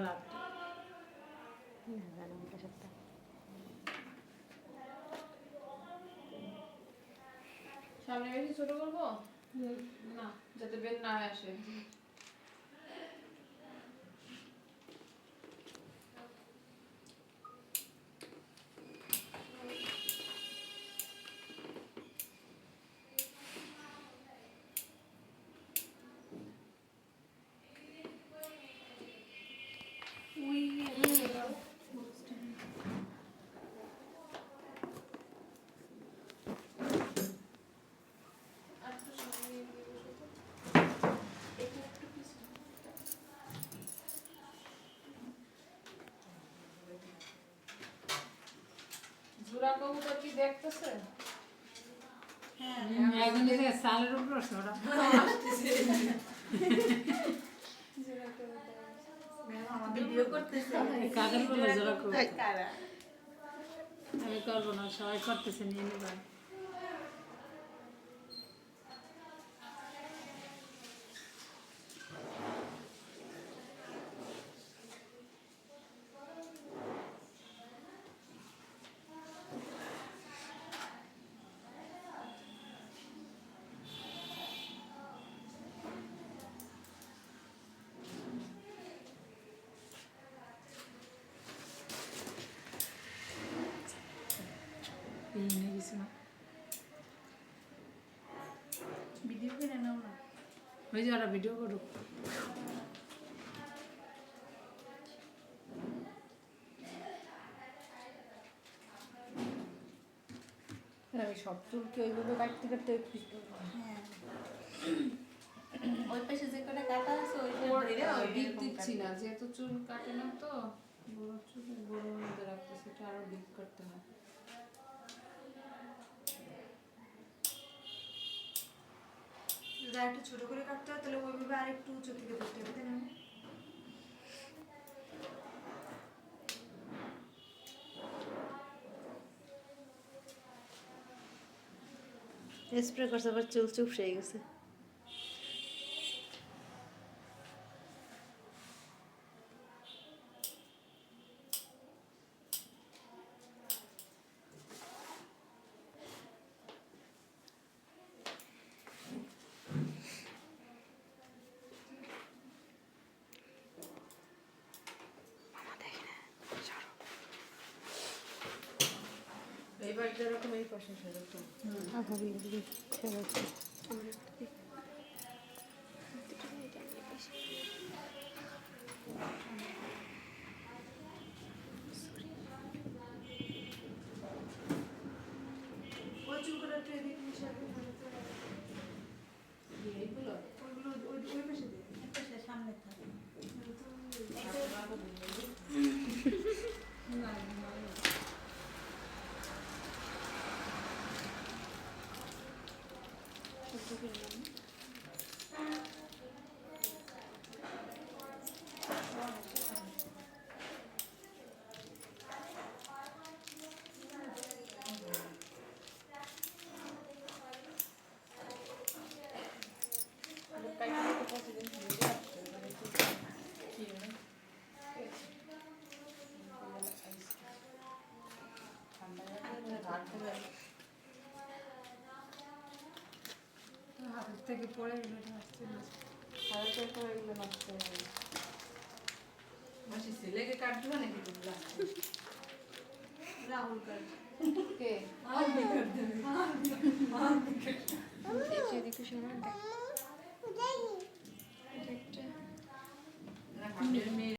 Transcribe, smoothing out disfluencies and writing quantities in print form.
লাভ সামনে বেশি ছোট করবো না, যাতে বের না আসে। জোড়া কবুতর কি দেখতেছে? এখন সালের উপর ওরা ভিডিও করতেছে কাদের বলে জোড়া করবো আমি করবো না, সবাই করতেছে নিয়ে নেবার। ভিডিও করে নাও না, ওই যে ওরা ভিডিও করুক। আমি সব চুলকে ওইভাবে কাটতে কাটতে হ্যাঁ ওই পাশে যে কটা কাটা আছে ডিপ দিচ্ছি না, যেহেতু চুল কাটে না তো বড় চুল বড় মধ্যে রাখতেছি, এটা আরো ডিপ করতে হয়। যদি একটু ছোট করে কাটতে হয় তাহলে ওইভাবে আর একটু উঁচু থেকে ধরতে হবে, তাই না? স্প্রে করছে আবার চুল চুপসে গেছে। এইবার যেরকম এই পাশে সেরকম ওই চুলগুলো একটু এদিকে মিশিয়ে এইগুলো ওইগুলো ওই পাশে দিয়ে সামনে থাকে হাতের থেকে পড়ে গেলে আসছে না, হাতের থেকে পড়ে গেলে নষ্ট হয়ে যাবে। মাসি ছেলেকে কাটবে নাকি তোমরা? রাহুল কাজ কে আমি কাট দেবে আমি কাট এদিকে সময় দেখ মেয়ে